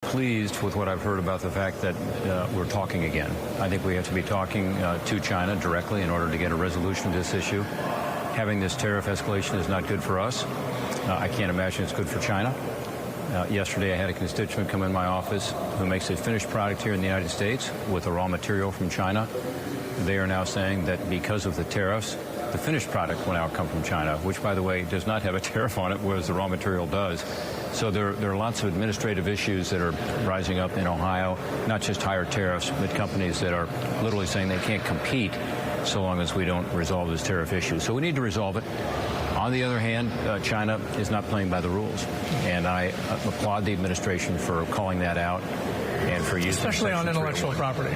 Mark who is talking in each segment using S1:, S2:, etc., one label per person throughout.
S1: pleased with what I've heard about the fact that we're talking again. I think we have to be talking to China directly in order to get a resolution to this issue. Having this tariff escalation is not good for us. I can't imagine it's good for China. Yesterday, I had a constituent come in my office who makes a finished product here in the United States with a raw material from China. They are now saying that because of the tariffs, the finished product will now come from China, which, by the way, does not have a tariff on it, whereas the raw material does. So there are lots of administrative issues that are rising up in Ohio, not just higher tariffs, but companies that are literally saying they can't compete so long as we don't resolve this tariff issue. So we need to resolve it. On the other hand, China is not playing by the rules, and I applaud the administration for calling that out and for using
S2: especially on intellectual property.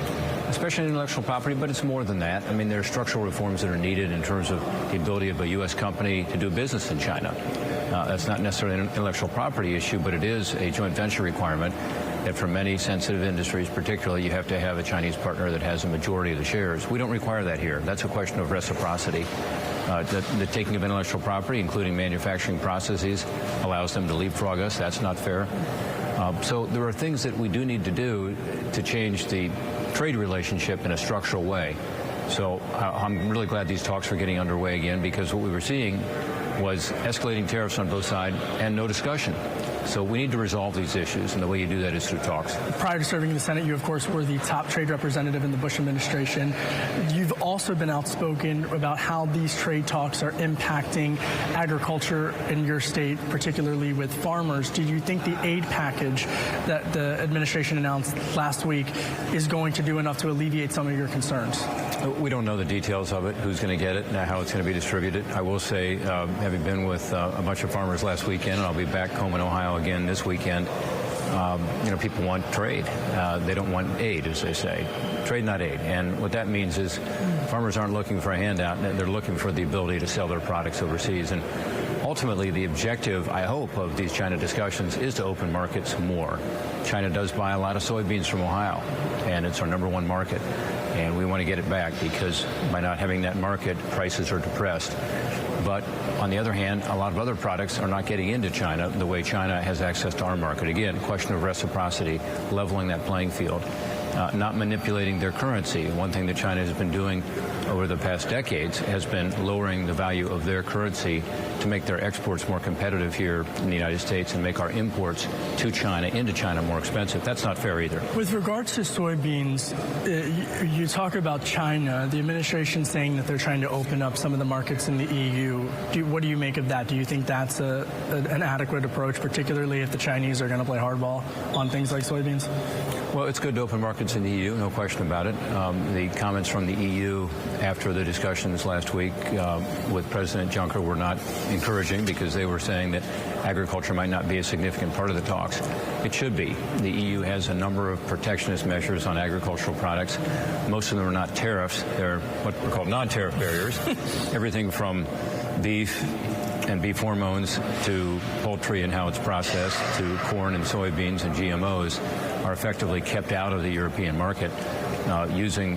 S1: Especially intellectual property, but it's more than that. I mean, there are structural reforms that are needed in terms of the ability of a U.S. company to do business in China. That's not necessarily an intellectual property issue, but it is a joint venture requirement that for many sensitive industries, particularly, you have to have a Chinese partner that has a majority of the shares. We don't require that here. That's a question of reciprocity. The taking of intellectual property, including manufacturing processes, allows them to leapfrog us. That's not fair. So there are things that we do need to do to change the trade relationship in a structural way. So I'm really glad these talks are getting underway again, because what we were seeing was escalating tariffs on both sides and no discussion. So we need to resolve these issues, and the way you do that is through talks.
S2: Prior to serving in the Senate, you, of course, were the top trade representative in the Bush administration. You've also been outspoken about how these trade talks are impacting agriculture in your state, particularly with farmers. Do you think the aid package that the administration announced last week is going to do enough to alleviate some of your concerns?
S1: We don't know the details of it, who's going to get it, and how it's going to be distributed. I will say, having been with a bunch of farmers last weekend, and I'll be back home in Ohio again this weekend, people want trade. They don't want aid, as they say. Trade, not aid. And what that means is farmers aren't looking for a handout. They're looking for the ability to sell their products overseas. And ultimately, the objective, I hope, of these China discussions is to open markets more. China does buy a lot of soybeans from Ohio, and it's our #1 market. And we want to get it back, because by not having that market, prices are depressed. But on the other hand, a lot of other products are not getting into China the way China has access to our market. Again, question of reciprocity, leveling that playing field, not manipulating their currency. One thing that China has been doing over the past decades has been lowering the value of their currency to make their exports more competitive here in the United States and make our imports to China, into China, more expensive. That's not fair either.
S2: With regards to soybeans, you talk about China, the administration saying that they're trying to open up some of the markets in the EU. What do you make of that? Do you think that's an adequate approach, particularly if the Chinese are going to play hardball on things like soybeans?
S1: Well, it's good to open markets in the EU, no question about it. The comments from the EU after the discussions last week with President Juncker were not encouraging, because they were saying that agriculture might not be a significant part of the talks. It should be. The EU has a number of protectionist measures on agricultural products. Most of them are not tariffs. They're what are called non-tariff barriers. Everything from beef and beef hormones to poultry and how it's processed, to corn and soybeans and GMOs, are effectively kept out of the European market using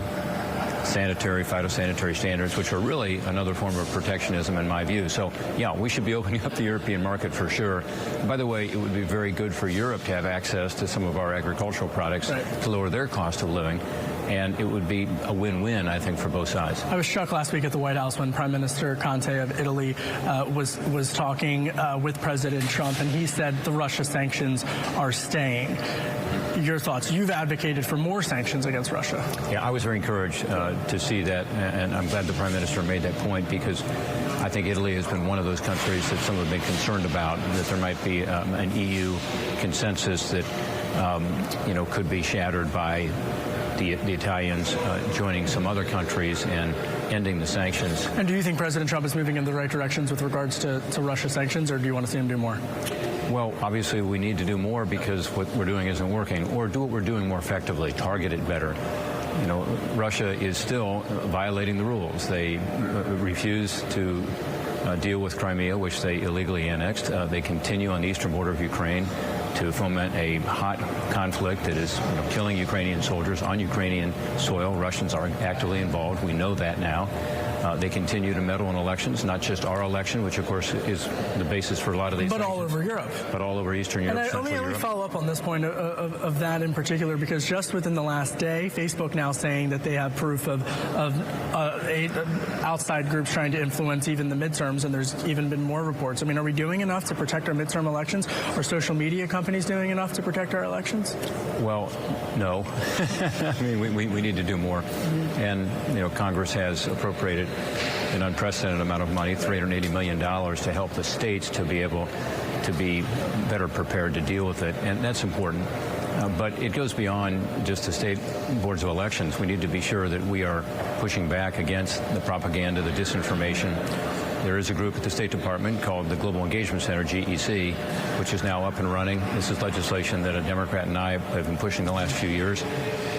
S1: sanitary, phytosanitary standards, which are really another form of protectionism in my view. So, yeah, we should be opening up the European market for sure. And by the way, it would be very good for Europe to have access to some of our agricultural products to lower their cost of living. And it would be a win-win, I think, for both sides.
S2: I was struck last week at the White House when Prime Minister Conte of Italy was talking with President Trump, and he said the Russia sanctions are staying. Your thoughts? You've advocated for more sanctions against Russia.
S1: Yeah, I was very encouraged to see that, and I'm glad the Prime Minister made that point, because I think Italy has been one of those countries that some have been concerned about, that there might be an EU consensus that could be shattered by the Italians joining some other countries and ending the sanctions.
S2: And do you think President Trump is moving in the right directions with regards to Russia sanctions, or do you want to see him do more?
S1: Well, obviously we need to do more, because what we're doing isn't working. Or do what we're doing more effectively, target it better. You know, Russia is still violating the rules. They refuse to deal with Crimea, which they illegally annexed. They continue on the eastern border of Ukraine to foment a hot conflict that is killing Ukrainian soldiers on Ukrainian soil. Russians are actively involved. We know that now. They continue to meddle in elections, not just our election, which of course is the basis for a lot of these
S2: But
S1: sanctions,
S2: all over Europe.
S1: but all over Eastern Europe,
S2: And
S1: Central
S2: let me
S1: Europe.
S2: follow up on this point of that in particular, because just within the last day, Facebook now saying that they have proof of outside groups trying to influence even the midterms, and there's even been more reports. I mean, are we doing enough to protect our midterm elections? Are social media companies doing enough to protect our elections?
S1: Well, no. I mean, we need to do more. And, Congress has appropriated an unprecedented amount of money, $380 million, to help the states to be able to be better prepared to deal with it. And that's important. But it goes beyond just the state boards of elections. We need to be sure that we are pushing back against the propaganda, the disinformation. There is a group at the State Department called the Global Engagement Center, GEC, which is now up and running. This is legislation that a Democrat and I have been pushing the last few years.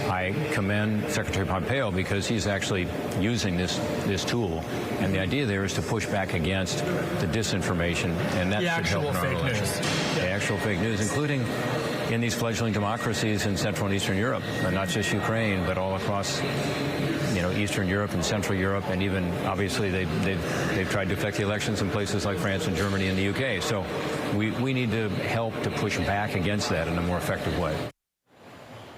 S1: I commend Secretary Pompeo because he's actually using this tool. And the idea there is to push back against the disinformation, and that should help in our elections. The actual fake news, including in these fledgling democracies in Central and Eastern Europe, not just Ukraine, but all across Eastern Europe and Central Europe, and even obviously they've tried to affect the elections in places like France and Germany and the UK. So we need to help to push back against that in a more effective way.